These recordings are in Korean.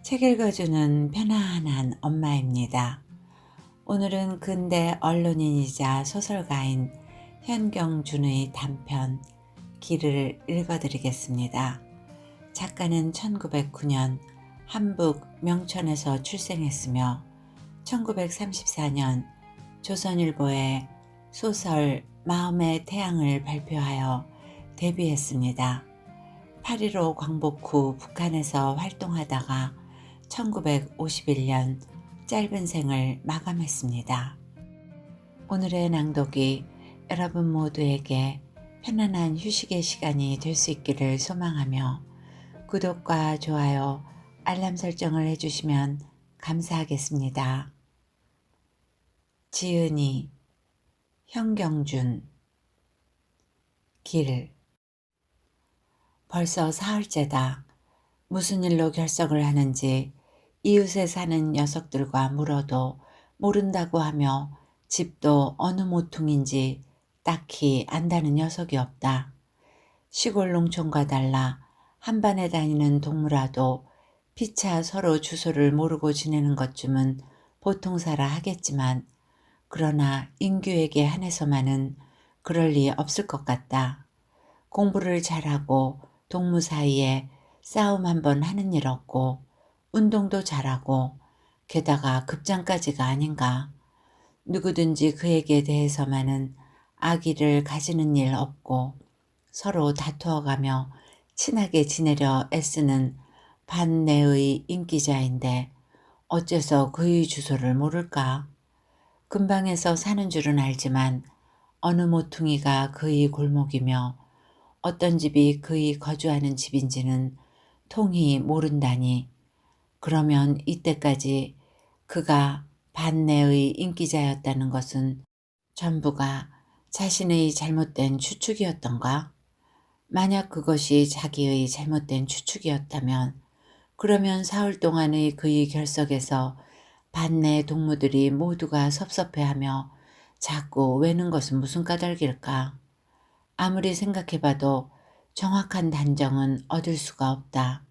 책 읽어주는 편안한 엄마입니다. 오늘은 근대 언론인이자 소설가인 현경준의 단편 길을 읽어드리겠습니다. 작가는 1909년 한북 명천에서 출생했으며 1934년 조선일보에 소설 마음의 태양을 발표하여 데뷔했습니다. 8.15 광복 후 북한에서 활동하다가 1951년 짧은 생을 마감했습니다. 오늘의 낭독이 여러분 모두에게 편안한 휴식의 시간이 될 수 있기를 소망하며 구독과 좋아요, 알람 설정을 해주시면 감사하겠습니다. 지은이, 현경준, 길. 벌써 사흘째다. 무슨 일로 결석을 하는지 이웃에 사는 녀석들과 물어도 모른다고 하며 집도 어느 모퉁인지 딱히 안다는 녀석이 없다. 시골 농촌과 달라 한반에 다니는 동무라도 피차 서로 주소를 모르고 지내는 것쯤은 보통사라 하겠지만 그러나 인규에게 한해서만은 그럴 리 없을 것 같다. 공부를 잘하고 동무 사이에 싸움 한번 하는 일 없고 운동도 잘하고 게다가 급장까지가 아닌가. 누구든지 그에게 대해서만은 악의를 가지는 일 없고 서로 다투어가며 친하게 지내려 애쓰는 반내의 인기자인데 어째서 그의 주소를 모를까? 근방에서 사는 줄은 알지만 어느 모퉁이가 그의 골목이며 어떤 집이 그의 거주하는 집인지는 통히 모른다니. 그러면 이때까지 그가 반내의 인기자였다는 것은 전부가 자신의 잘못된 추측이었던가? 만약 그것이 자기의 잘못된 추측이었다면 그러면 사흘 동안의 그의 결석에서 반내 동무들이 모두가 섭섭해하며 자꾸 외는 것은 무슨 까닭일까? 아무리 생각해봐도 정확한 단정은 얻을 수가 없다.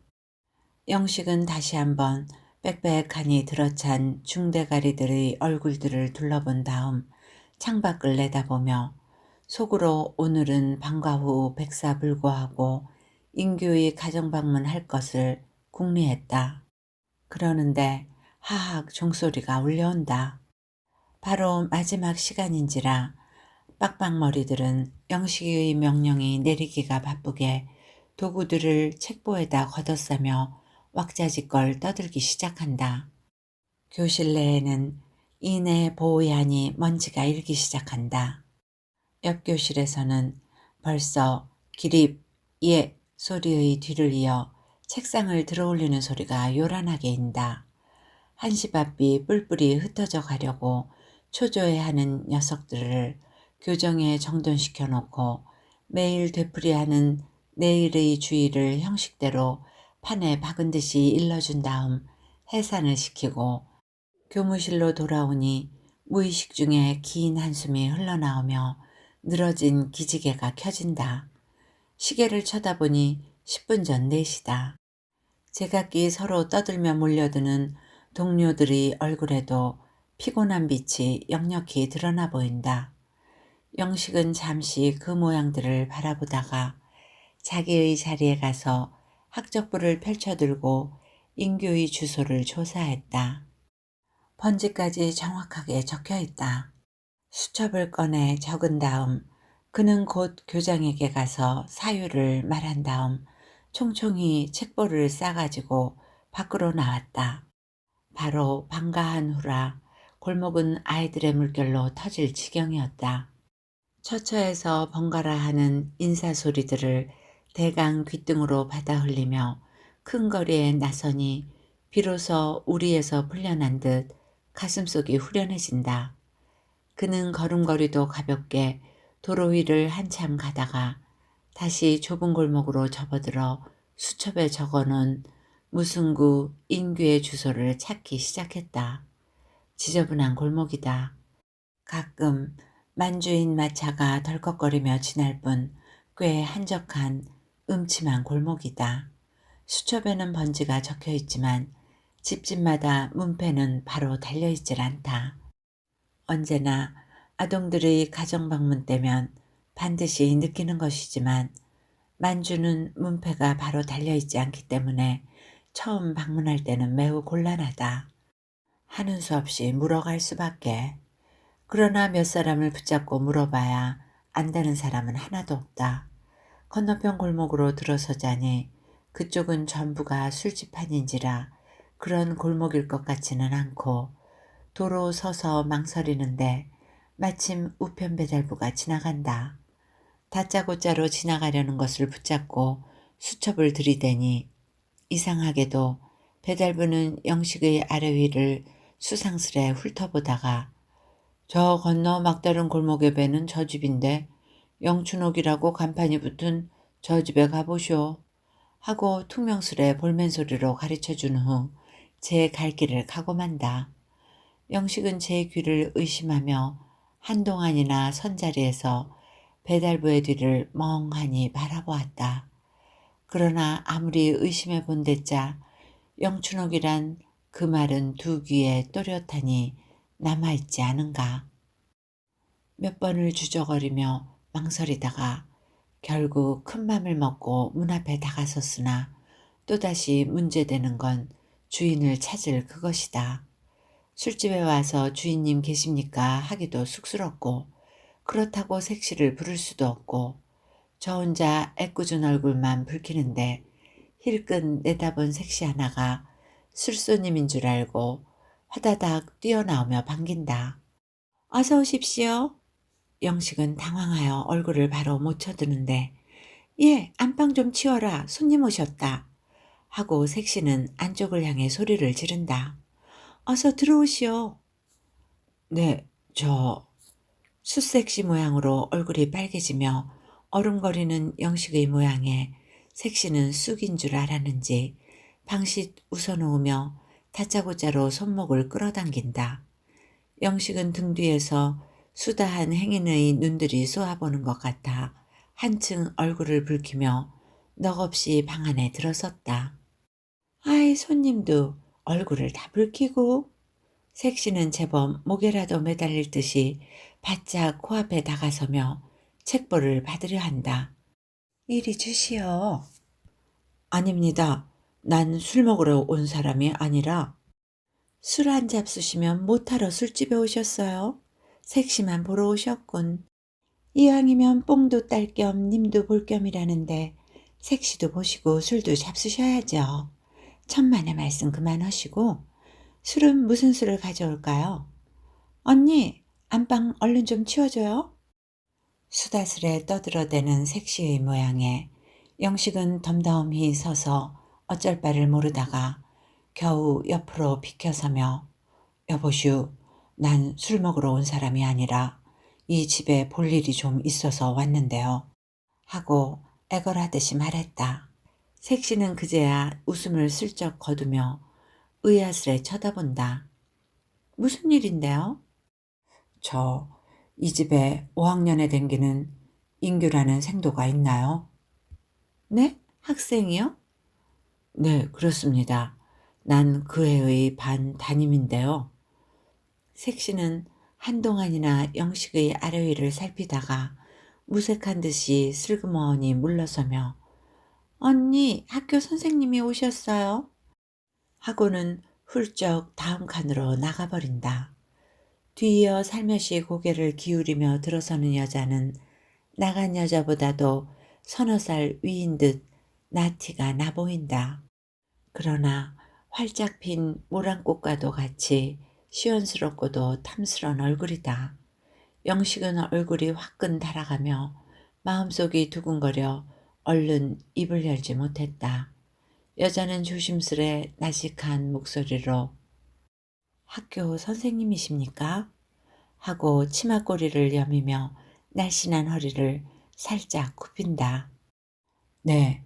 영식은 다시 한번 빽빽하니 들어찬 중대가리들의 얼굴들을 둘러본 다음 창밖을 내다보며 속으로 오늘은 방과 후 백사불고하고 인규의 가정방문할 것을 궁리했다. 그러는데 하악 종소리가 울려온다. 바로 마지막 시간인지라 빡빡머리들은 영식의 명령이 내리기가 바쁘게 도구들을 책보에다 걷어싸며 왁자지껄 떠들기 시작한다. 교실 내에는 이내 보야니 먼지가 일기 시작한다. 옆 교실에서는 벌써 기립, 예 소리의 뒤를 이어 책상을 들어올리는 소리가 요란하게 인다. 한시바삐 뿔뿔이 흩어져 가려고 초조해하는 녀석들을 교정에 정돈시켜 놓고 매일 되풀이하는 내일의 주의를 형식대로 판에 박은 듯이 일러준 다음 해산을 시키고 교무실로 돌아오니 무의식 중에 긴 한숨이 흘러나오며 늘어진 기지개가 켜진다. 시계를 쳐다보니 10분 전 4시다. 제각기 서로 떠들며 몰려드는 동료들의 얼굴에도 피곤한 빛이 역력히 드러나 보인다. 영식은 잠시 그 모양들을 바라보다가 자기의 자리에 가서 학적부를 펼쳐들고 인규의 주소를 조사했다. 번지까지 정확하게 적혀있다. 수첩을 꺼내 적은 다음 그는 곧 교장에게 가서 사유를 말한 다음 총총히 책보를 싸가지고 밖으로 나왔다. 바로 방과한 후라 골목은 아이들의 물결로 터질 지경이었다. 처처에서 번갈아 하는 인사소리들을 대강 귓등으로 받아 흘리며 큰 거리에 나서니 비로소 우리에서 풀려난 듯 가슴속이 후련해진다. 그는 걸음걸이도 가볍게 도로 위를 한참 가다가 다시 좁은 골목으로 접어들어 수첩에 적어놓은 무승구 인규의 주소를 찾기 시작했다. 지저분한 골목이다. 가끔 만주인 마차가 덜컥거리며 지날 뿐 꽤 한적한 음침한 골목이다. 수첩에는 번지가 적혀있지만 집집마다 문패는 바로 달려있질 않다. 언제나 아동들의 가정방문 때면 반드시 느끼는 것이지만 만주는 문패가 바로 달려있지 않기 때문에 처음 방문할 때는 매우 곤란하다. 하는 수 없이 물어갈 수밖에. 그러나 몇 사람을 붙잡고 물어봐야 안다는 사람은 하나도 없다. 건너편 골목으로 들어서자니 그쪽은 전부가 술집판인지라 그런 골목일 것 같지는 않고 도로 서서 망설이는데 마침 우편 배달부가 지나간다. 다짜고짜로 지나가려는 것을 붙잡고 수첩을 들이대니 이상하게도 배달부는 영식의 아래 위를 수상스레 훑어보다가 저 건너 막다른 골목에 배는 저 집인데 영춘옥이라고 간판이 붙은 저 집에 가보쇼 하고 퉁명스레 볼멘소리로 가르쳐준 후 제 갈 길을 가고 만다. 영식은 제 귀를 의심하며 한동안이나 선자리에서 배달부의 뒤를 멍하니 바라보았다. 그러나 아무리 의심해 본 데짜 영춘옥이란 그 말은 두 귀에 또렷하니 남아있지 않은가. 몇 번을 주저거리며 망설이다가 결국 큰 맘을 먹고 문 앞에 다가섰으나 또다시 문제되는 건 주인을 찾을 그것이다. 술집에 와서 주인님 계십니까 하기도 쑥스럽고 그렇다고 색시를 부를 수도 없고 저 혼자 애꿎은 얼굴만 붉히는데 힐끗 내다본 색시 하나가 술손님인 줄 알고 화다닥 뛰어나오며 반긴다. 어서 오십시오. 영식은 당황하여 얼굴을 바로 못 쳐드는데 예, 안방 좀 치워라. 손님 오셨다. 하고 색시는 안쪽을 향해 소리를 지른다. 어서 들어오시오. 네, 저 숫색시 모양으로 얼굴이 빨개지며 얼음거리는 영식의 모양에 색시는 쑥인 줄 알았는지 방싯 웃어놓으며 다짜고짜로 손목을 끌어당긴다. 영식은 등 뒤에서 수다한 행인의 눈들이 쏘아보는 것 같아 한층 얼굴을 붉히며 넋없이 방 안에 들어섰다. 아이 손님도 얼굴을 다 붉히고. 색시는 제법 목에라도 매달릴 듯이 바짝 코앞에 다가서며 책보를 받으려 한다. 이리 주시오. 아닙니다. 난 술 먹으러 온 사람이 아니라. 술 한 잡수시면 못하러 술집에 오셨어요? 색시만 보러 오셨군. 이왕이면 뽕도 딸 겸 님도 볼 겸이라는데 색시도 보시고 술도 잡수셔야죠. 천만의 말씀 그만하시고 술은 무슨 술을 가져올까요? 언니, 안방 얼른 좀 치워줘요. 수다스레 떠들어대는 색시의 모양에 영식은 덤덤히 서서 어쩔 바를 모르다가 겨우 옆으로 비켜서며 여보슈, 난 술 먹으러 온 사람이 아니라 이 집에 볼 일이 좀 있어서 왔는데요. 하고 애걸하듯이 말했다. 색시는 그제야 웃음을 슬쩍 거두며 의아스레 쳐다본다. 무슨 일인데요? 저 이 집에 5학년에 댕기는 인규라는 생도가 있나요? 네? 학생이요? 네, 그렇습니다. 난 그 애의 반 담임인데요. 색시는 한동안이나 영식의 아래 위를 살피다가 무색한 듯이 슬그머니 물러서며 언니, 학교 선생님이 오셨어요? 하고는 훌쩍 다음 칸으로 나가버린다. 뒤이어 살며시 고개를 기울이며 들어서는 여자는 나간 여자보다도 서너 살 위인 듯 나티가 나 보인다. 그러나 활짝 핀 모란꽃과도 같이 시원스럽고도 탐스런 얼굴이다. 영식은 얼굴이 화끈 달아가며 마음속이 두근거려 얼른 입을 열지 못했다. 여자는 조심스레 나직한 목소리로 학교 선생님이십니까? 하고 치마꼬리를 여미며 날씬한 허리를 살짝 굽힌다. 네,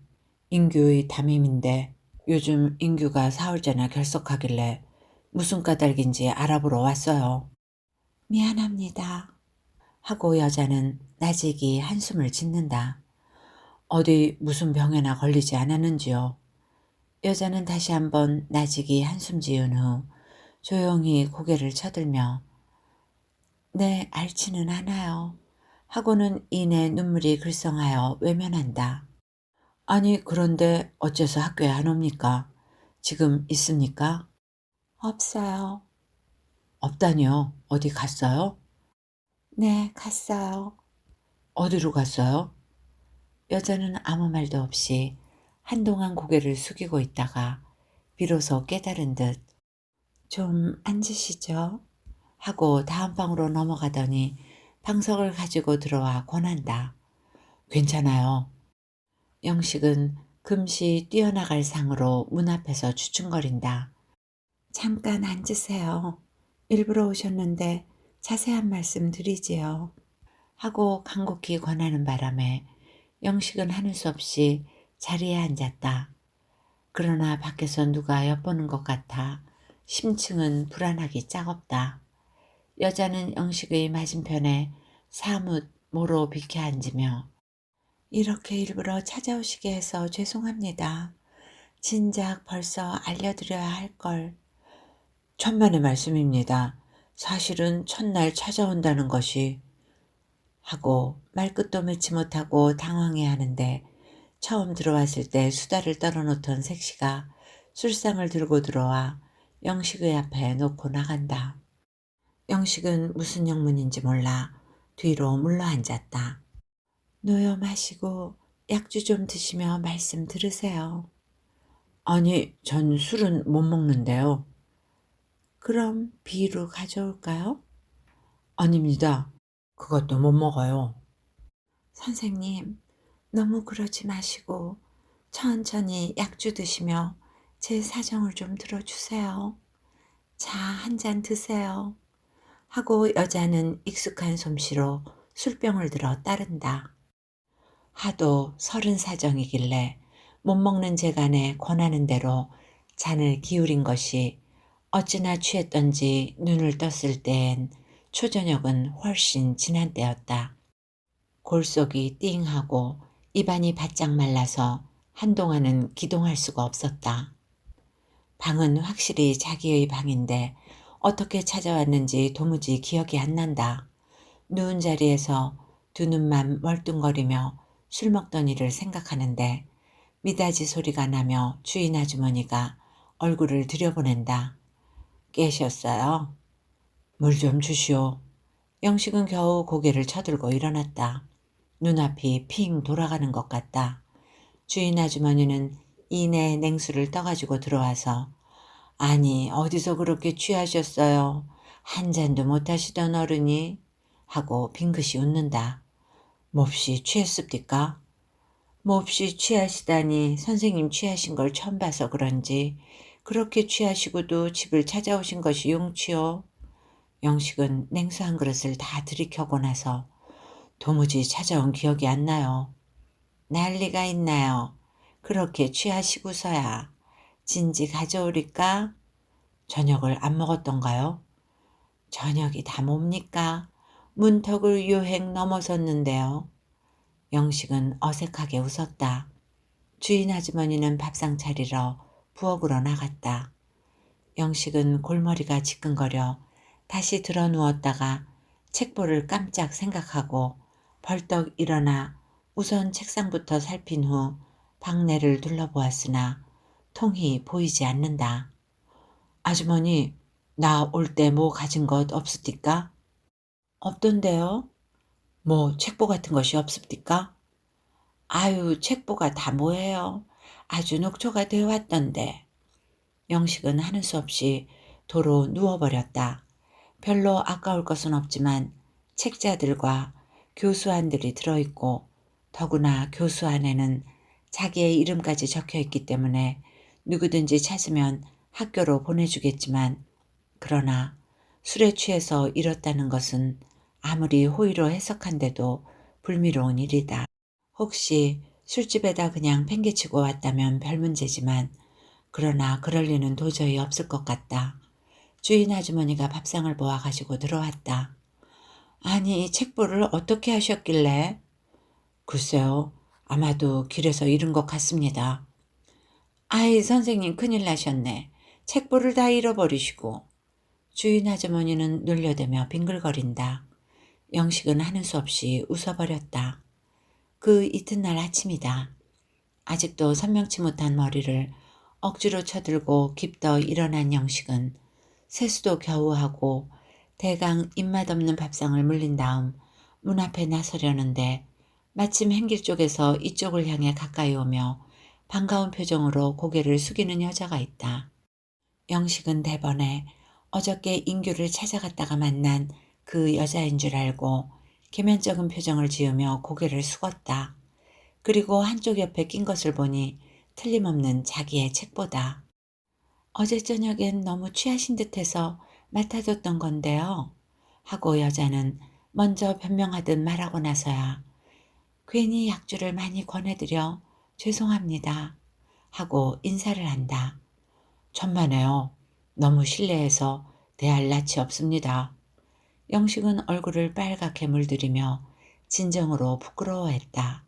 인규의 담임인데 요즘 인규가 사흘째나 결석하길래 무슨 까닭인지 알아보러 왔어요. 미안합니다. 하고 여자는 나직이 한숨을 짓는다. 어디 무슨 병에나 걸리지 않았는지요? 여자는 다시 한번 나직이 한숨 지은 후 조용히 고개를 쳐들며 네, 앓지는 않아요. 하고는 이내 눈물이 글썽하여 외면한다. 아니, 그런데 어째서 학교에 안 옵니까? 지금 있습니까? 없어요. 없다니요? 어디 갔어요? 네, 갔어요. 어디로 갔어요? 여자는 아무 말도 없이 한동안 고개를 숙이고 있다가 비로소 깨달은 듯 좀 앉으시죠? 하고 다음 방으로 넘어가더니 방석을 가지고 들어와 권한다. 괜찮아요. 영식은 금시 뛰어나갈 상으로 문 앞에서 주춤거린다. 잠깐 앉으세요. 일부러 오셨는데 자세한 말씀 드리지요. 하고 간곡히 권하는 바람에 영식은 하는 수 없이 자리에 앉았다. 그러나 밖에서 누가 엿보는 것 같아 심층은 불안하기 짝없다. 여자는 영식의 맞은편에 사뭇 모로 비켜 앉으며 이렇게 일부러 찾아오시게 해서 죄송합니다. 진작 벌써 알려드려야 할 걸. 천만의 말씀입니다. 사실은 첫날 찾아온다는 것이 하고 말끝도 맺지 못하고 당황해 하는데 처음 들어왔을 때 수다를 떨어놓던 색시가 술상을 들고 들어와 영식의 앞에 놓고 나간다. 영식은 무슨 영문인지 몰라 뒤로 물러앉았다. 노여 마시고 약주 좀 드시며 말씀 들으세요. 아니, 전 술은 못 먹는데요. 그럼 비루 가져올까요? 아닙니다. 그것도 못 먹어요. 선생님, 너무 그러지 마시고 천천히 약주 드시며 제 사정을 좀 들어주세요. 차 한 잔 드세요. 하고 여자는 익숙한 솜씨로 술병을 들어 따른다. 하도 서른 사정이길래 못 먹는 재간에 권하는 대로 잔을 기울인 것이 어찌나 취했던지 눈을 떴을 때엔 초저녁은 훨씬 지난 때였다. 골속이 띵하고 입안이 바짝 말라서 한동안은 기동할 수가 없었다. 방은 확실히 자기의 방인데 어떻게 찾아왔는지 도무지 기억이 안 난다. 누운 자리에서 두 눈만 멀뚱거리며 술 먹던 일을 생각하는데 미닫이 소리가 나며 주인 아주머니가 얼굴을 들여보낸다. 깨셨어요? 물 좀 주시오. 영식은 겨우 고개를 쳐들고 일어났다. 눈앞이 핑 돌아가는 것 같다. 주인 아주머니는 이내 냉수를 떠가지고 들어와서 아니 어디서 그렇게 취하셨어요. 한 잔도 못 하시던 어른이 하고 빙긋이 웃는다. 몹시 취했습니까? 몹시 취하시다니 선생님 취하신 걸 처음 봐서 그런지 그렇게 취하시고도 집을 찾아오신 것이 용치요. 영식은 냉수 한 그릇을 다 들이켜고 나서 도무지 찾아온 기억이 안 나요. 난리가 있나요? 그렇게 취하시고서야 진지 가져오리까? 저녁을 안 먹었던가요? 저녁이 다 뭡니까? 문턱을 요행 넘어섰는데요. 영식은 어색하게 웃었다. 주인 아주머니는 밥상 차리러 부엌으로 나갔다. 영식은 골머리가 지끈거려 다시 들어 누웠다가 책보를 깜짝 생각하고 벌떡 일어나 우선 책상부터 살핀 후 방내를 둘러보았으나 통이 보이지 않는다. 아주머니, 나 올 때 뭐 가진 것 없습니까? 없던데요? 뭐 책보 같은 것이 없습니까? 아유, 책보가 다 뭐예요? 아주 녹초가 되어 왔던데. 영식은 하는 수 없이 도로 누워버렸다. 별로 아까울 것은 없지만 책자들과 교수안들이 들어있고 더구나 교수안에는 자기의 이름까지 적혀있기 때문에 누구든지 찾으면 학교로 보내주겠지만 그러나 술에 취해서 이렇다는 것은 아무리 호의로 해석한데도 불미로운 일이다. 혹시 술집에다 그냥 팽개치고 왔다면 별 문제지만 그러나 그럴 리는 도저히 없을 것 같다. 주인 아주머니가 밥상을 보아 가지고 들어왔다. 아니, 책보를 어떻게 하셨길래? 글쎄요, 아마도 길에서 잃은 것 같습니다. 아이 선생님 큰일 나셨네. 책보를 다 잃어버리시고. 주인 아주머니는 놀려대며 빙글거린다. 영식은 하는 수 없이 웃어버렸다. 그 이튿날 아침이다. 아직도 선명치 못한 머리를 억지로 쳐들고 깁더 일어난 영식은 세수도 겨우 하고 대강 입맛 없는 밥상을 물린 다음 문 앞에 나서려는데 마침 행길 쪽에서 이쪽을 향해 가까이 오며 반가운 표정으로 고개를 숙이는 여자가 있다. 영식은 대번에 어저께 인규를 찾아갔다가 만난 그 여자인 줄 알고 계면적인 표정을 지으며 고개를 숙었다. 그리고 한쪽 옆에 낀 것을 보니 틀림없는 자기의 책보다. 어제 저녁엔 너무 취하신 듯해서 맡아줬던 건데요. 하고 여자는 먼저 변명하듯 말하고 나서야 괜히 약주를 많이 권해드려 죄송합니다. 하고 인사를 한다. 천만에요. 너무 실례해서 대할 낯이 없습니다. 영식은 얼굴을 빨갛게 물들이며 진정으로 부끄러워했다.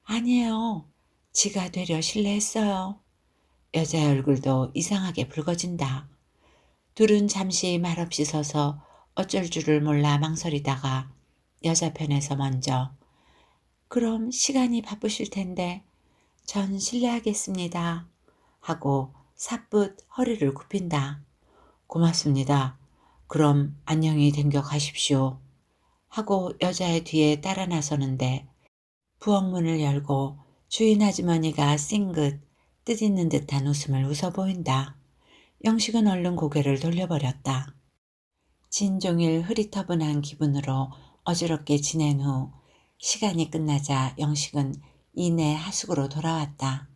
아니에요. 지가 되려 실례했어요. 여자의 얼굴도 이상하게 붉어진다. 둘은 잠시 말없이 서서 어쩔 줄을 몰라 망설이다가 여자 편에서 먼저 그럼 시간이 바쁘실 텐데 전 실례하겠습니다. 하고 사뿐 허리를 굽힌다. 고맙습니다. 그럼 안녕히 댕겨 가십시오. 하고 여자의 뒤에 따라 나서는데 부엌문을 열고 주인 아주머니가 싱긋 뜻있는 듯한 웃음을 웃어 보인다. 영식은 얼른 고개를 돌려버렸다. 진종일 흐릿터분한 기분으로 어지럽게 지낸 후 시간이 끝나자 영식은 이내 하숙으로 돌아왔다.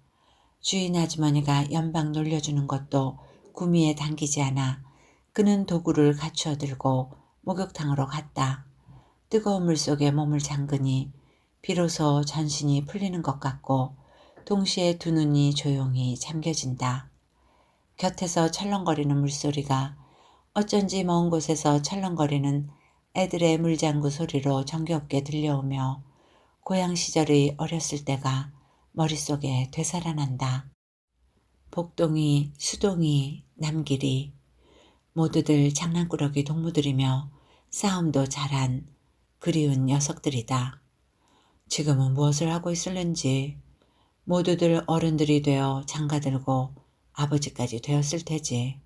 주인 아주머니가 연방 놀려주는 것도 구미에 당기지 않아 그는 도구를 갖추어 들고 목욕탕으로 갔다. 뜨거운 물속에 몸을 잠그니 비로소 전신이 풀리는 것 같고 동시에 두 눈이 조용히 잠겨진다. 곁에서 철렁거리는 물소리가 어쩐지 먼 곳에서 철렁거리는 애들의 물장구 소리로 정겹게 들려오며 고향 시절의 어렸을 때가 머릿속에 되살아난다. 복동이, 수동이, 남길이 모두들 장난꾸러기 동무들이며 싸움도 잘한 그리운 녀석들이다. 지금은 무엇을 하고 있을는지 모두들 어른들이 되어 장가들고 아버지까지 되었을 테지.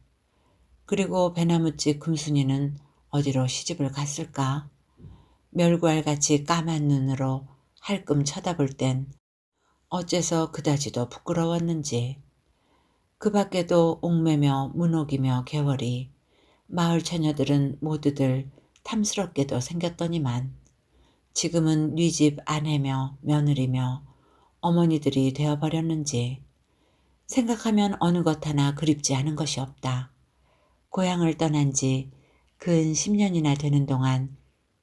그리고 배나무집 금순이는 어디로 시집을 갔을까? 멸구알같이 까만 눈으로 할끔 쳐다볼 땐 어째서 그다지도 부끄러웠는지. 그 밖에도 옥매며 문옥이며 개월이 마을 처녀들은 모두들 탐스럽게도 생겼더니만 지금은 뉘집 아내며 며느리며 어머니들이 되어버렸는지 생각하면 어느 것 하나 그립지 않은 것이 없다. 고향을 떠난 지 근 10년이나 되는 동안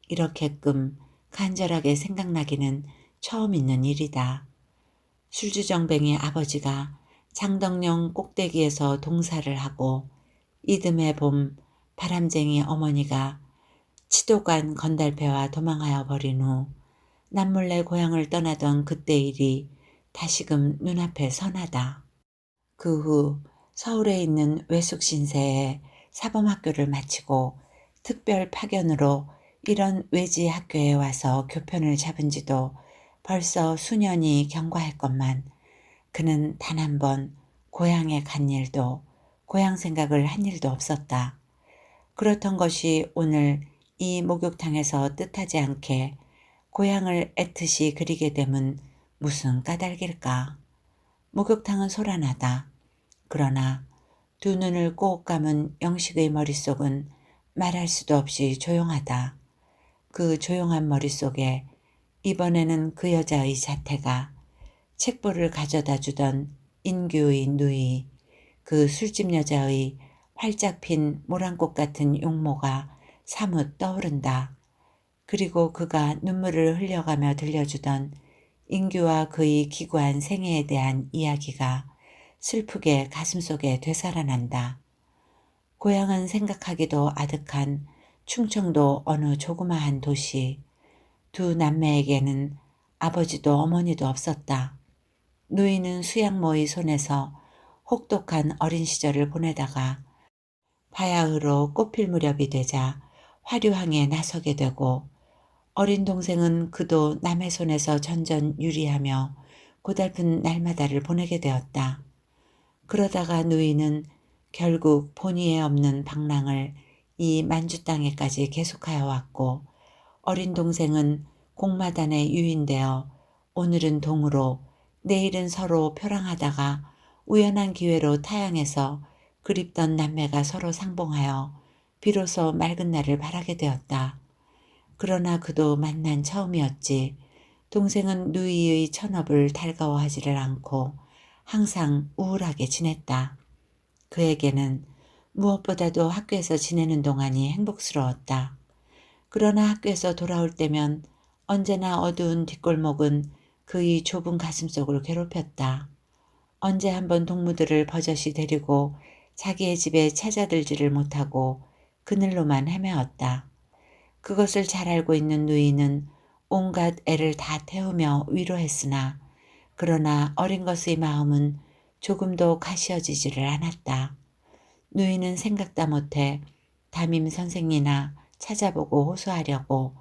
이렇게끔 간절하게 생각나기는 처음 있는 일이다. 술주정뱅이 아버지가 장덕령 꼭대기에서 동사를 하고 이듬해 봄 바람쟁이 어머니가 치도관 건달패와 도망하여 버린 후 남몰래 고향을 떠나던 그때 일이 다시금 눈앞에 선하다. 그 후 서울에 있는 외숙신세에 사범학교를 마치고 특별 파견으로 이런 외지 학교에 와서 교편을 잡은 지도 벌써 수년이 경과했건만 그는 단 한 번 고향에 간 일도 고향 생각을 한 일도 없었다. 그렇던 것이 오늘 이 목욕탕에서 뜻하지 않게 고향을 애틋이 그리게 됨은 무슨 까닭일까. 목욕탕은 소란하다. 그러나 두 눈을 꼭 감은 영식의 머릿속은 말할 수도 없이 조용하다. 그 조용한 머릿속에 이번에는 그 여자의 자태가 책보를 가져다 주던 인규의 누이, 그 술집 여자의 활짝 핀 모란꽃 같은 용모가 사뭇 떠오른다. 그리고 그가 눈물을 흘려가며 들려주던 인규와 그의 기구한 생애에 대한 이야기가 슬프게 가슴속에 되살아난다. 고향은 생각하기도 아득한 충청도 어느 조그마한 도시. 두 남매에게는 아버지도 어머니도 없었다. 누이는 수양모의 손에서 혹독한 어린 시절을 보내다가 바야흐로 꽃필 무렵이 되자 화류항에 나서게 되고 어린 동생은 그도 남의 손에서 전전 유리하며 고달픈 날마다를 보내게 되었다. 그러다가 누이는 결국 본의에 없는 방랑을 이 만주 땅에까지 계속하여 왔고 어린 동생은 공마단에 유인되어 오늘은 동으로 내일은 서로 표랑하다가 우연한 기회로 타향해서 그립던 남매가 서로 상봉하여 비로소 맑은 날을 바라게 되었다. 그러나 그도 만난 처음이었지. 동생은 누이의 천업을 달가워하지를 않고 항상 우울하게 지냈다. 그에게는 무엇보다도 학교에서 지내는 동안이 행복스러웠다. 그러나 학교에서 돌아올 때면 언제나 어두운 뒷골목은 그의 좁은 가슴속을 괴롭혔다. 언제 한번 동무들을 버젓이 데리고 자기의 집에 찾아들지를 못하고 그늘로만 헤매었다. 그것을 잘 알고 있는 누이는 온갖 애를 다 태우며 위로했으나 그러나 어린 것의 마음은 조금도 가시어지지를 않았다. 누이는 생각다 못해 담임 선생이나 찾아보고 호소하려고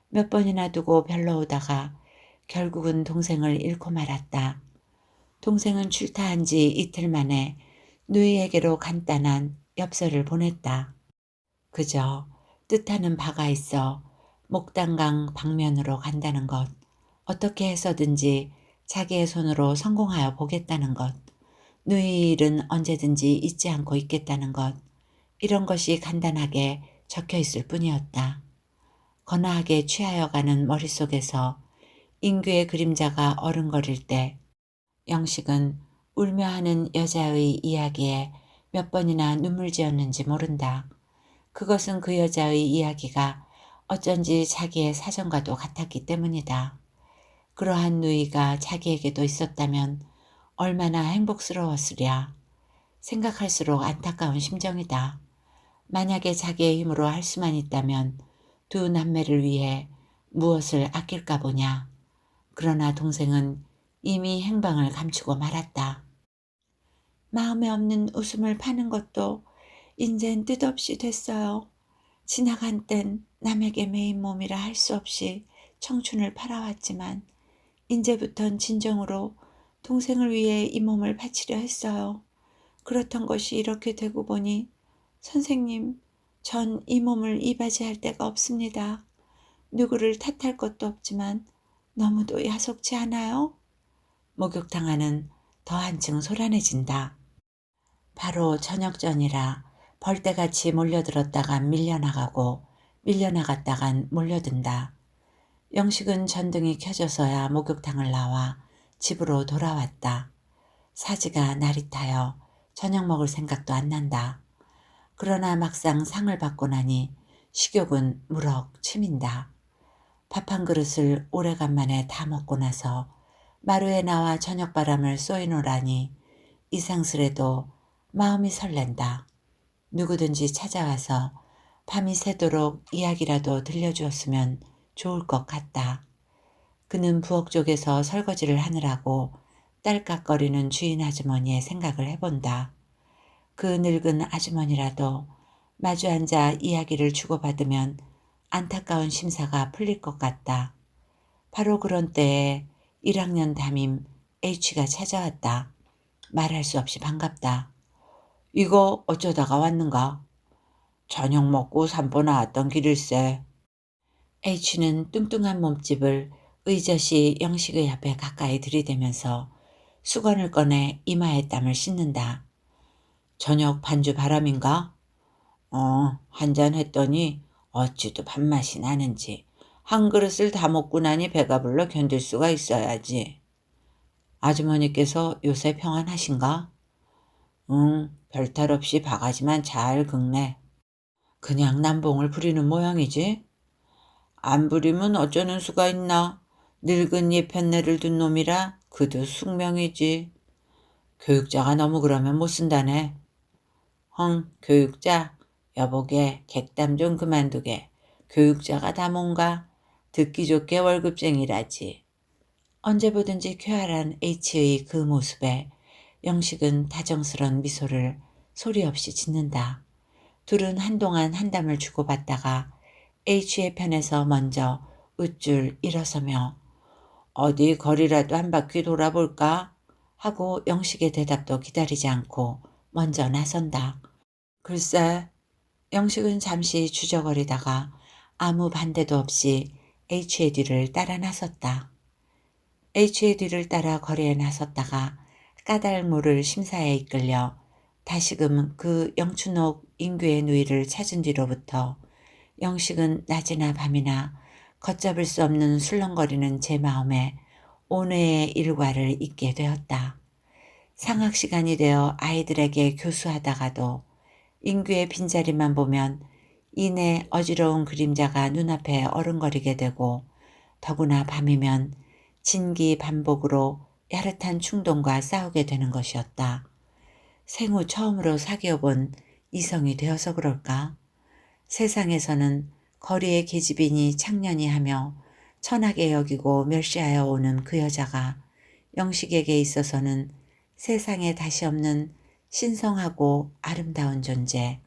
몇 번이나 두고 별러 오다가 결국은 동생을 잃고 말았다. 동생은 출타한 지 이틀 만에 누이에게로 간단한 엽서를 보냈다. 그저 뜻하는 바가 있어 목단강 방면으로 간다는 것, 어떻게 해서든지 자기의 손으로 성공하여 보겠다는 것, 누이 일은 언제든지 잊지 않고 있겠다는 것, 이런 것이 간단하게 적혀 있을 뿐이었다. 거나하게 취하여가는 머릿속에서 인규의 그림자가 어른거릴 때 영식은 울며 하는 여자의 이야기에 몇 번이나 눈물 지었는지 모른다. 그것은 그 여자의 이야기가 어쩐지 자기의 사정과도 같았기 때문이다. 그러한 누이가 자기에게도 있었다면 얼마나 행복스러웠으랴. 생각할수록 안타까운 심정이다. 만약에 자기의 힘으로 할 수만 있다면 두 남매를 위해 무엇을 아낄까 보냐. 그러나 동생은 이미 행방을 감추고 말았다. 마음에 없는 웃음을 파는 것도 인젠 뜻없이 됐어요. 지나간 땐 남에게 매인 몸이라 할 수 없이 청춘을 팔아왔지만 인제부턴 진정으로 동생을 위해 이 몸을 바치려 했어요. 그렇던 것이 이렇게 되고 보니 선생님, 전 이 몸을 이바지할 데가 없습니다. 누구를 탓할 것도 없지만 너무도 야속치 않아요? 목욕탕하는 더 한층 소란해진다. 바로 저녁 전이라 벌떼같이 몰려들었다간 밀려나가고 밀려나갔다간 몰려든다. 영식은 전등이 켜져서야 목욕탕을 나와 집으로 돌아왔다. 사지가 나릿하여 저녁 먹을 생각도 안 난다. 그러나 막상 상을 받고 나니 식욕은 무럭 치민다. 밥 한 그릇을 오래간만에 다 먹고 나서 마루에 나와 저녁바람을 쏘이노라니 이상스레도 마음이 설렌다. 누구든지 찾아와서 밤이 새도록 이야기라도 들려주었으면 좋을 것 같다. 그는 부엌 쪽에서 설거지를 하느라고 딸깍거리는 주인 아주머니의 생각을 해본다. 그 늙은 아주머니라도 마주 앉아 이야기를 주고받으면 안타까운 심사가 풀릴 것 같다. 바로 그런 때에 1학년 담임 H가 찾아왔다. 말할 수 없이 반갑다. 이거 어쩌다가 왔는가? 저녁 먹고 산보 나왔던 길일세. H는 뚱뚱한 몸집을 의젓이 영식의 앞에 가까이 들이대면서 수건을 꺼내 이마에 땀을 씻는다. 저녁 반주 바람인가? 한잔 했더니 어찌도 밥맛이 나는지 한 그릇을 다 먹고 나니 배가 불러 견딜 수가 있어야지. 아주머니께서 요새 평안하신가? 응, 별탈 없이 바가지만 잘 긁네. 그냥 남봉을 부리는 모양이지? 안 부리면 어쩌는 수가 있나? 늙은 예편내를 둔 놈이라 그도 숙명이지. 교육자가 너무 그러면 못 쓴다네. 교육자? 여보게 객담 좀 그만두게. 교육자가 다 뭔가? 듣기 좋게 월급쟁이라지. 언제 보든지 쾌활한 H의 그 모습에 영식은 다정스런 미소를 소리 없이 짓는다. 둘은 한동안 한담을 주고받다가 H의 편에서 먼저 웃줄 일어서며 어디 거리라도 한 바퀴 돌아볼까? 하고 영식의 대답도 기다리지 않고 먼저 나선다. 글쎄, 영식은 잠시 주저거리다가 아무 반대도 없이 H의 뒤를 따라 나섰다. H의 뒤를 따라 거리에 나섰다가 까닭모를 심사에 이끌려 다시금 그 영춘옥 인규의 누이를 찾은 뒤로부터 영식은 낮이나 밤이나 걷잡을 수 없는 술렁거리는 제 마음에 온회의 일과를 잊게 되었다. 상학 시간이 되어 아이들에게 교수하다가도 인규의 빈자리만 보면 이내 어지러운 그림자가 눈앞에 어른거리게 되고 더구나 밤이면 진기 반복으로 야릇한 충동과 싸우게 되는 것이었다. 생후 처음으로 사귀어 본 이성이 되어서 그럴까? 세상에서는 거리의 계집이니 창년이 하며 천하게 여기고 멸시하여 오는 그 여자가 영식에게 있어서는 세상에 다시 없는 신성하고 아름다운 존재.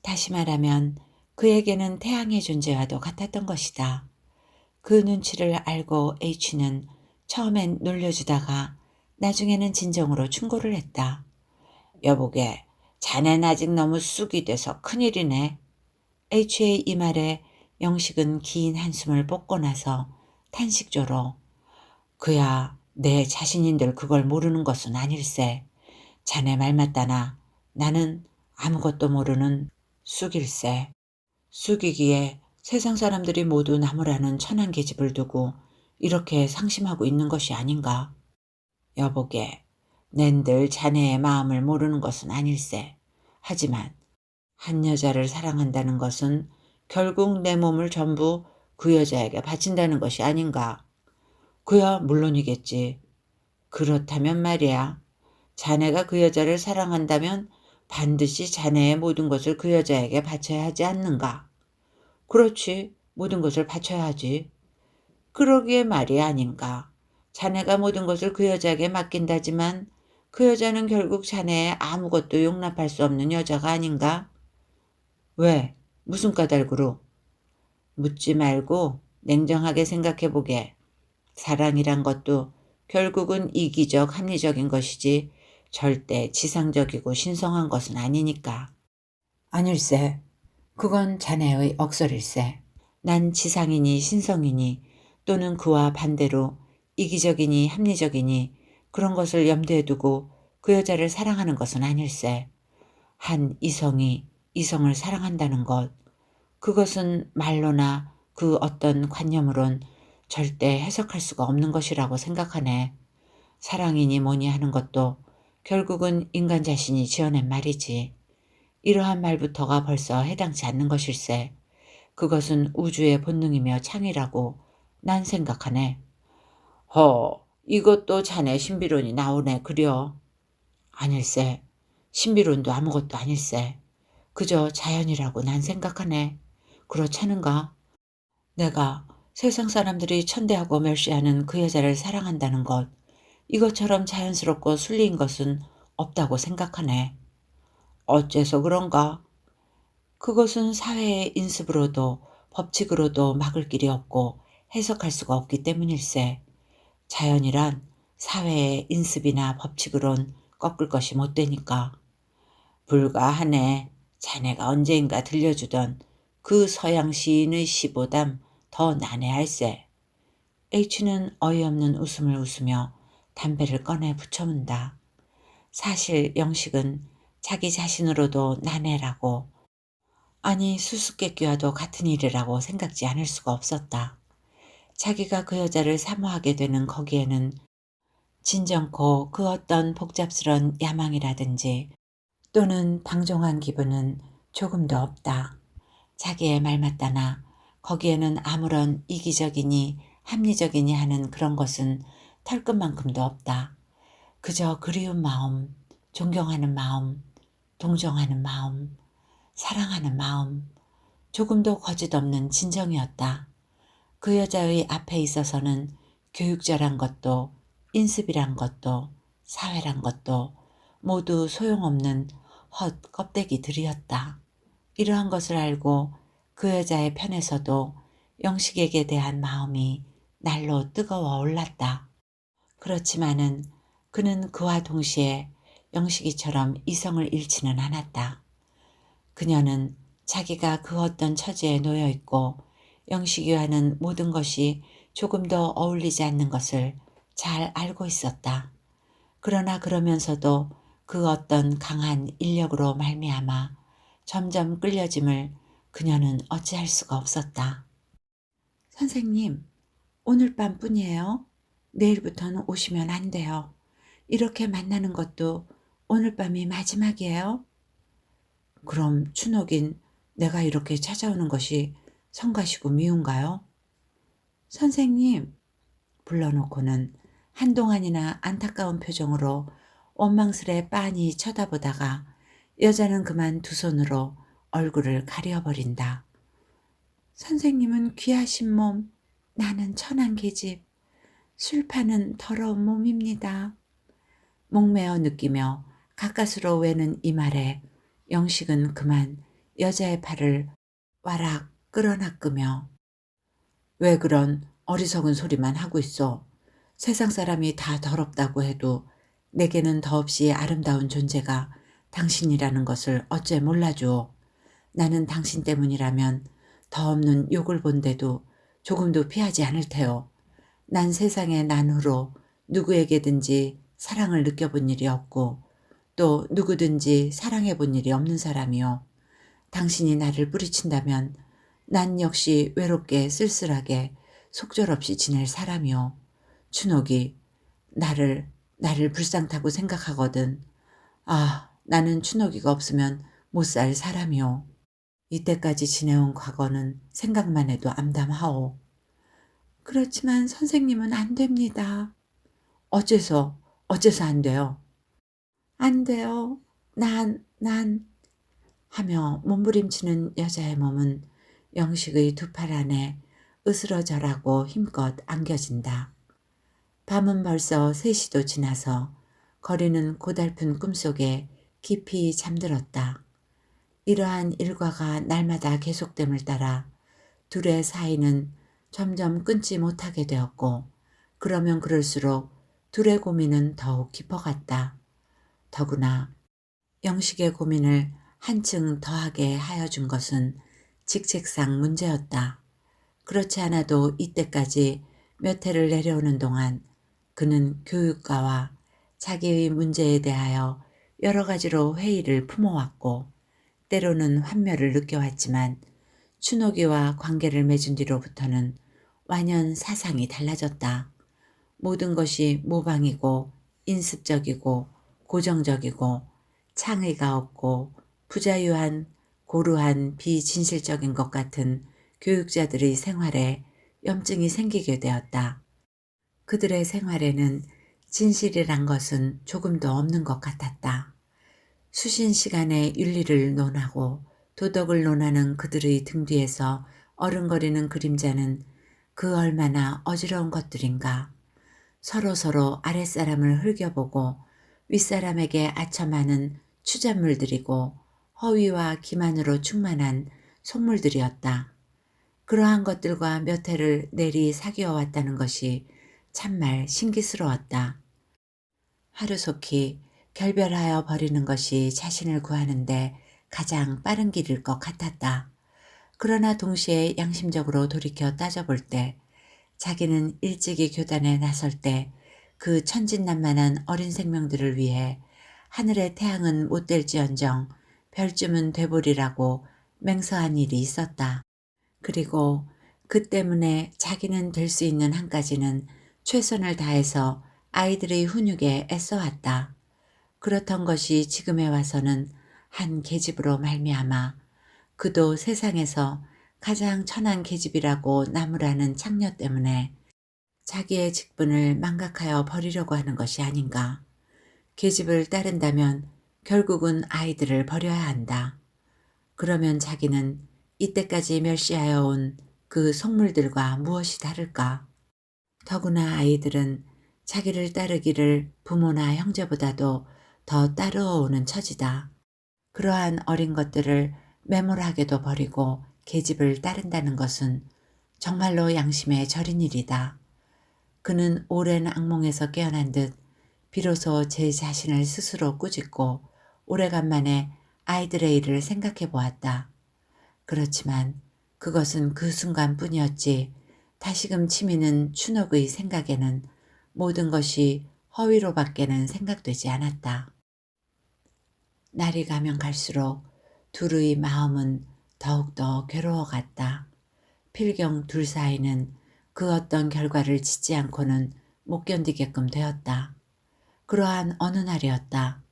다시 말하면 그에게는 태양의 존재와도 같았던 것이다. 그 눈치를 알고 H는 처음엔 놀려주다가 나중에는 진정으로 충고를 했다. 여보게, 자넨 아직 너무 쑥이 돼서 큰일이네. H의 이 말에 영식은 긴 한숨을 뽑고 나서 탄식조로 그야 내 자신인들 그걸 모르는 것은 아닐세. 자네 말 맞다나 나는 아무것도 모르는 쑥일세. 쑥이기에 세상 사람들이 모두 나무라는 천한 계집을 두고 이렇게 상심하고 있는 것이 아닌가. 여보게, 낸들 자네의 마음을 모르는 것은 아닐세. 하지만 한 여자를 사랑한다는 것은 결국 내 몸을 전부 그 여자에게 바친다는 것이 아닌가. 그야 물론이겠지. 그렇다면 말이야. 자네가 그 여자를 사랑한다면 반드시 자네의 모든 것을 그 여자에게 바쳐야 하지 않는가? 그렇지. 모든 것을 바쳐야 하지. 그러기에 말이 아닌가. 자네가 모든 것을 그 여자에게 맡긴다지만 그 여자는 결국 자네의 아무것도 용납할 수 없는 여자가 아닌가? 왜? 무슨 까닭으로? 묻지 말고 냉정하게 생각해보게. 사랑이란 것도 결국은 이기적 합리적인 것이지 절대 지상적이고 신성한 것은 아니니까. 아닐세. 그건 자네의 억설일세. 난 지상이니 신성이니 또는 그와 반대로 이기적이니 합리적이니 그런 것을 염두에 두고 그 여자를 사랑하는 것은 아닐세. 한 이성이 이성을 사랑한다는 것, 그것은 말로나 그 어떤 관념으론 절대 해석할 수가 없는 것이라고 생각하네. 사랑이니 뭐니 하는 것도 결국은 인간 자신이 지어낸 말이지. 이러한 말부터가 벌써 해당치 않는 것일세. 그것은 우주의 본능이며 창이라고 난 생각하네. 이것도 자네 신비론이 나오네 그려. 아닐세. 신비론도 아무것도 아닐세. 그저 자연이라고 난 생각하네. 그렇잖은가? 내가 세상 사람들이 천대하고 멸시하는 그 여자를 사랑한다는 것, 이것처럼 자연스럽고 순리인 것은 없다고 생각하네. 어째서 그런가? 그것은 사회의 인습으로도 법칙으로도 막을 길이 없고 해석할 수가 없기 때문일세. 자연이란 사회의 인습이나 법칙으론 꺾을 것이 못 되니까. 불가하네. 자네가 언제인가 들려주던 그 서양 시인의 시보담 더 난해할세. H는 어이없는 웃음을 웃으며 담배를 꺼내 붙여문다. 사실 영식은 자기 자신으로도 난해라고, 아니 수수께끼와도 같은 일이라고 생각지 않을 수가 없었다. 자기가 그 여자를 사모하게 되는 거기에는 진정코 그 어떤 복잡스런 야망이라든지 또는 방종한 기분은 조금도 없다. 자기의 말 맞다나 거기에는 아무런 이기적이니 합리적이니 하는 그런 것은 털끝만큼도 없다. 그저 그리운 마음, 존경하는 마음, 동정하는 마음, 사랑하는 마음, 조금도 거짓없는 진정이었다. 그 여자의 앞에 있어서는 교육자란 것도 인습이란 것도 사회란 것도 모두 소용없는 헛 껍데기들이었다. 이러한 것을 알고 그 여자의 편에서도 영식에게 대한 마음이 날로 뜨거워 올랐다. 그렇지만은 그는 그와 동시에 영식이처럼 이성을 잃지는 않았다. 그녀는 자기가 그 어떤 처지에 놓여 있고 영식이와는 모든 것이 조금 더 어울리지 않는 것을 잘 알고 있었다. 그러나 그러면서도 그 어떤 강한 인력으로 말미암아 점점 끌려짐을 그녀는 어찌할 수가 없었다. 선생님, 오늘 밤뿐이에요. 내일부터는 오시면 안 돼요. 이렇게 만나는 것도 오늘 밤이 마지막이에요. 그럼 춘옥인 내가 이렇게 찾아오는 것이 성가시고 미운가요? 선생님, 불러놓고는 한동안이나 안타까운 표정으로 원망스레 빤히 쳐다보다가 여자는 그만 두 손으로 얼굴을 가려버린다. 선생님은 귀하신 몸, 나는 천한 계집, 술 파는 더러운 몸입니다. 목매어 느끼며 가까스로 외는 이 말에 영식은 그만 여자의 팔을 와락 끌어낚으며 왜 그런 어리석은 소리만 하고 있어. 세상 사람이 다 더럽다고 해도 내게는 더없이 아름다운 존재가 당신이라는 것을 어째 몰라주오. 나는 당신 때문이라면 더 없는 욕을 본데도 조금도 피하지 않을 테요. 난 세상에 난 후로 누구에게든지 사랑을 느껴본 일이 없고 또 누구든지 사랑해 본 일이 없는 사람이요. 당신이 나를 뿌리친다면 난 역시 외롭게 쓸쓸하게 속절없이 지낼 사람이요. 춘옥이 나를 불쌍하다고 생각하거든. 아, 나는 춘옥이가 없으면 못 살 사람이요. 이때까지 지내온 과거는 생각만 해도 암담하오. 그렇지만 선생님은 안 됩니다. 어째서 안 돼요? 안 돼요. 난 하며 몸부림치는 여자의 몸은 영식의 두 팔 안에 으스러져라고 힘껏 안겨진다. 밤은 벌써 3시도 지나서 거리는 고달픈 꿈속에 깊이 잠들었다. 이러한 일과가 날마다 계속됨을 따라 둘의 사이는 점점 끊지 못하게 되었고 그러면 그럴수록 둘의 고민은 더욱 깊어갔다. 더구나 영식의 고민을 한층 더하게 하여준 것은 직책상 문제였다. 그렇지 않아도 이때까지 몇 해를 내려오는 동안 그는 교육가와 자기의 문제에 대하여 여러 가지로 회의를 품어왔고 때로는 환멸을 느껴왔지만 춘옥이와 관계를 맺은 뒤로부터는 완연 사상이 달라졌다. 모든 것이 모방이고 인습적이고 고정적이고 창의가 없고 부자유한 고루한 비진실적인 것 같은 교육자들의 생활에 염증이 생기게 되었다. 그들의 생활에는 진실이란 것은 조금도 없는 것 같았다. 수신 시간에 윤리를 논하고 도덕을 논하는 그들의 등 뒤에서 어른거리는 그림자는 그 얼마나 어지러운 것들인가. 서로서로 아랫사람을 흘겨보고 윗사람에게 아첨하는 추잣물들이고 허위와 기만으로 충만한 속물들이었다. 그러한 것들과 몇 해를 내리 사귀어 왔다는 것이 참말 신기스러웠다. 하루속히 결별하여 버리는 것이 자신을 구하는데 가장 빠른 길일 것 같았다. 그러나 동시에 양심적으로 돌이켜 따져볼 때 자기는 일찍이 교단에 나설 때 그 천진난만한 어린 생명들을 위해 하늘의 태양은 못 될지언정 별쯤은 돼보리라고 맹서한 일이 있었다. 그리고 그 때문에 자기는 될 수 있는 한까지는 최선을 다해서 아이들의 훈육에 애써왔다. 그렇던 것이 지금에 와서는 한 계집으로 말미암아 그도 세상에서 가장 천한 계집이라고 나무라는 창녀 때문에 자기의 직분을 망각하여 버리려고 하는 것이 아닌가. 계집을 따른다면 결국은 아이들을 버려야 한다. 그러면 자기는 이때까지 멸시하여 온 그 속물들과 무엇이 다를까. 더구나 아이들은 자기를 따르기를 부모나 형제보다도 더 따르어오는 처지다. 그러한 어린 것들을 매몰하게도 버리고 계집을 따른다는 것은 정말로 양심에 저린 일이다. 그는 오랜 악몽에서 깨어난 듯 비로소 제 자신을 스스로 꾸짖고 오래간만에 아이들의 일을 생각해 보았다. 그렇지만 그것은 그 순간뿐이었지 다시금 치미는 춘옥의 생각에는 모든 것이 허위로밖에는 생각되지 않았다. 날이 가면 갈수록 둘의 마음은 더욱더 괴로워갔다. 필경 둘 사이는 그 어떤 결과를 짓지 않고는 못 견디게끔 되었다. 그러한 어느 날이었다.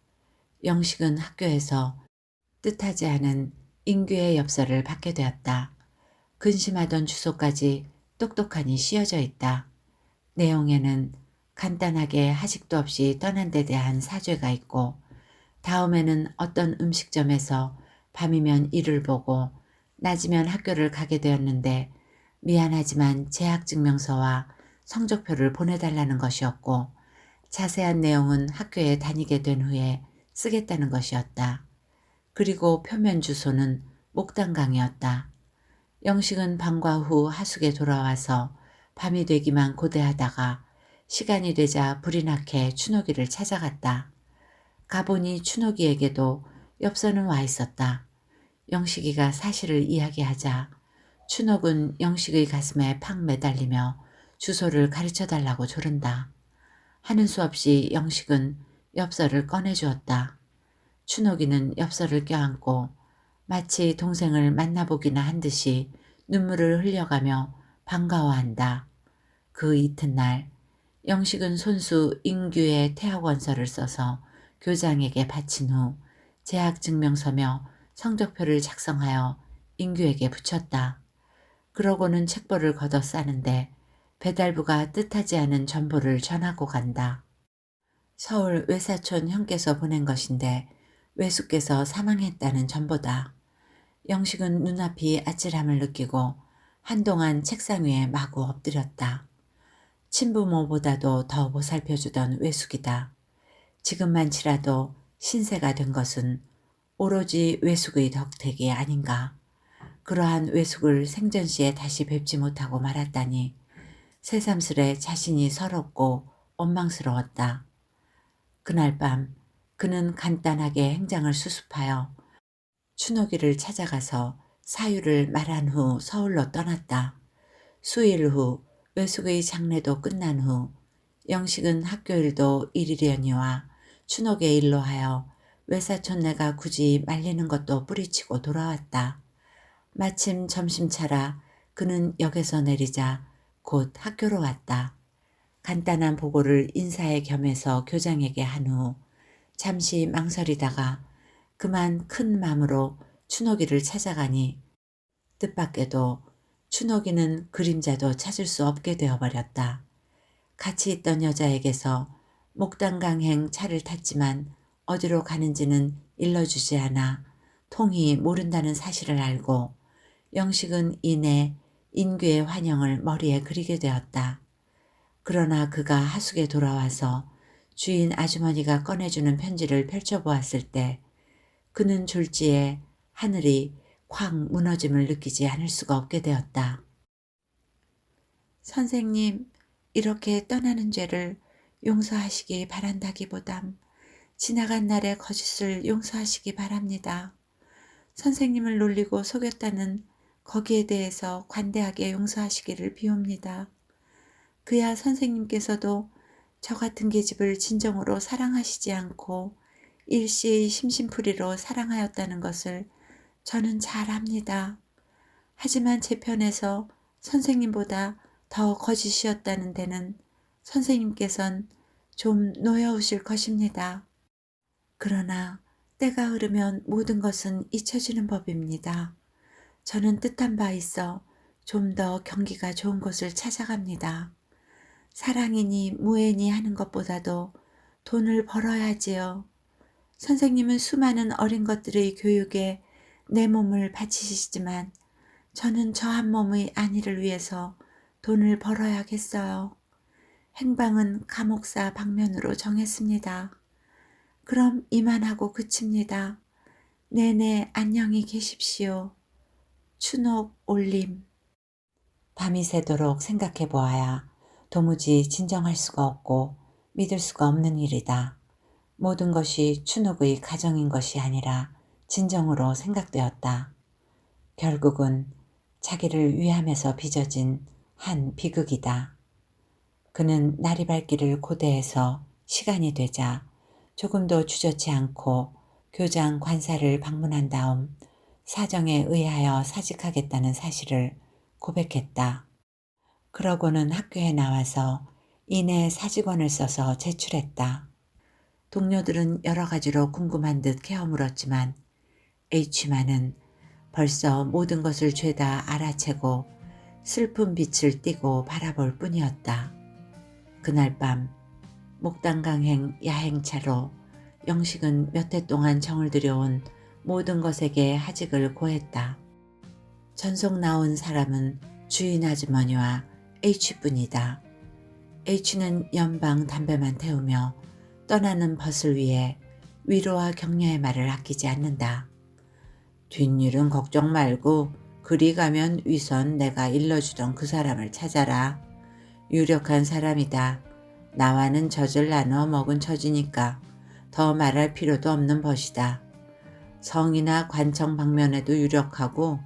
영식은 학교에서 뜻하지 않은 인규의 엽서를 받게 되었다. 근심하던 주소까지 똑똑하니 씌어져 있다. 내용에는 간단하게 하직도 없이 떠난 데 대한 사죄가 있고 다음에는 어떤 음식점에서 밤이면 일을 보고 낮이면 학교를 가게 되었는데 미안하지만 재학증명서와 성적표를 보내달라는 것이었고 자세한 내용은 학교에 다니게 된 후에 쓰겠다는 것이었다. 그리고 표면 주소는 목단강이었다. 영식은 방과 후 하숙에 돌아와서 밤이 되기만 고대하다가 시간이 되자 불이 나게 춘옥이를 찾아갔다. 가보니 춘옥이에게도 엽서는 와 있었다. 영식이가 사실을 이야기하자 춘옥은 영식의 가슴에 팍 매달리며 주소를 가르쳐달라고 조른다. 하는 수 없이 영식은 엽서를 꺼내주었다. 춘옥이는 엽서를 껴안고 마치 동생을 만나보기나 한 듯이 눈물을 흘려가며 반가워한다. 그 이튿날 영식은 손수 인규의 퇴학원서를 써서 교장에게 바친 후 재학증명서며 성적표를 작성하여 인규에게 붙였다. 그러고는 책벌을 걷어 싸는데 배달부가 뜻하지 않은 전보를 전하고 간다. 서울 외사촌 형께서 보낸 것인데 외숙께서 사망했다는 전보다. 영식은 눈앞이 아찔함을 느끼고 한동안 책상 위에 마구 엎드렸다. 친부모보다도 더 보살펴주던 외숙이다. 지금만치라도 신세가 된 것은 오로지 외숙의 덕택이 아닌가. 그러한 외숙을 생전시에 다시 뵙지 못하고 말았다니 새삼스레 자신이 서럽고 원망스러웠다. 그날 밤 그는 간단하게 행장을 수습하여 춘옥이를 찾아가서 사유를 말한 후 서울로 떠났다. 수일 후 외숙의 장례도 끝난 후 영식은 학교 일도 일이려니와 춘옥의 일로 하여 외사촌네가 굳이 말리는 것도 뿌리치고 돌아왔다. 마침 점심차라 그는 역에서 내리자 곧 학교로 왔다. 간단한 보고를 인사에 겸해서 교장에게 한 후 잠시 망설이다가 그만 큰 맘으로 춘옥이를 찾아가니 뜻밖에도 춘옥이는 그림자도 찾을 수 없게 되어버렸다. 같이 있던 여자에게서 목단강행 차를 탔지만 어디로 가는지는 일러주지 않아 통히 모른다는 사실을 알고 영식은 이내 인규의 환영을 머리에 그리게 되었다. 그러나 그가 하숙에 돌아와서 주인 아주머니가 꺼내주는 편지를 펼쳐보았을 때 그는 졸지에 하늘이 콱 무너짐을 느끼지 않을 수가 없게 되었다. 선생님, 이렇게 떠나는 죄를 용서하시기 바란다기보담 지나간 날의 거짓을 용서하시기 바랍니다. 선생님을 놀리고 속였다는 거기에 대해서 관대하게 용서하시기를 비옵니다. 그야 선생님께서도 저 같은 계집을 진정으로 사랑하시지 않고 일시 심심풀이로 사랑하였다는 것을 저는 잘 압니다. 하지만 제 편에서 선생님보다 더 거짓이었다는 데는 선생님께선 좀 노여우실 것입니다. 그러나 때가 흐르면 모든 것은 잊혀지는 법입니다. 저는 뜻한 바 있어 좀 더 경기가 좋은 곳을 찾아갑니다. 사랑이니 무애니 하는 것보다도 돈을 벌어야지요. 선생님은 수많은 어린 것들의 교육에 내 몸을 바치시지만 저는 저 한 몸의 안위를 위해서 돈을 벌어야겠어요. 행방은 감옥사 방면으로 정했습니다. 그럼 이만하고 그칩니다. 네네, 안녕히 계십시오. 추녹 올림. 밤이 새도록 생각해 보아야 도무지 진정할 수가 없고 믿을 수가 없는 일이다. 모든 것이 추녹의 가정인 것이 아니라 진정으로 생각되었다. 결국은 자기를 위함에서 빚어진 한 비극이다. 그는 날이 밝기를 고대해서 시간이 되자 조금도 주저치 않고 교장 관사를 방문한 다음 사정에 의하여 사직하겠다는 사실을 고백했다. 그러고는 학교에 나와서 이내 사직원을 써서 제출했다. 동료들은 여러 가지로 궁금한 듯 헤어물었지만 H만은 벌써 모든 것을 죄다 알아채고 슬픈 빛을 띠고 바라볼 뿐이었다. 그날 밤 목단강행 야행차로 영식은 몇 해 동안 정을 들여온 모든 것에게 하직을 고했다. 전속 나온 사람은 주인 아주머니와 H뿐이다. H는 연방 담배만 태우며 떠나는 벗을 위해 위로와 격려의 말을 아끼지 않는다. 뒷일은 걱정 말고 그리 가면 위선 내가 일러주던 그 사람을 찾아라. 유력한 사람이다. 나와는 젖을 나눠 먹은 처지니까 더 말할 필요도 없는 벗이다. 성이나 관청 방면에도 유력하고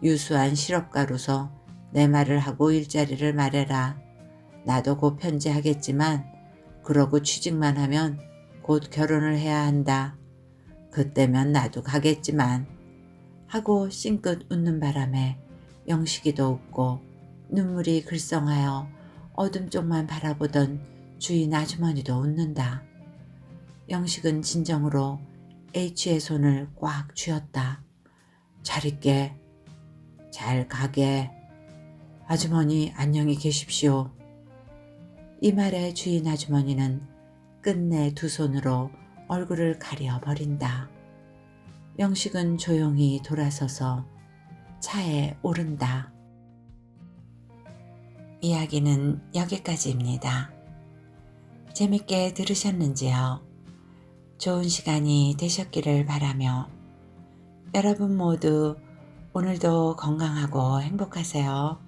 유수한 실업가로서 내 말을 하고 일자리를 말해라. 나도 곧 편지하겠지만 그러고 취직만 하면 곧 결혼을 해야 한다. 그때면 나도 가겠지만 하고 싱긋 웃는 바람에 영식이도 웃고 눈물이 글썽하여 어둠 쪽만 바라보던 주인 아주머니도 웃는다. 영식은 진정으로 H의 손을 꽉 쥐었다. 잘 있게, 잘 가게, 아주머니 안녕히 계십시오. 이 말에 주인 아주머니는 끝내 두 손으로 얼굴을 가려버린다. 영식은 조용히 돌아서서 차에 오른다. 이야기는 여기까지입니다. 재밌게 들으셨는지요? 좋은 시간이 되셨기를 바라며 여러분 모두 오늘도 건강하고 행복하세요.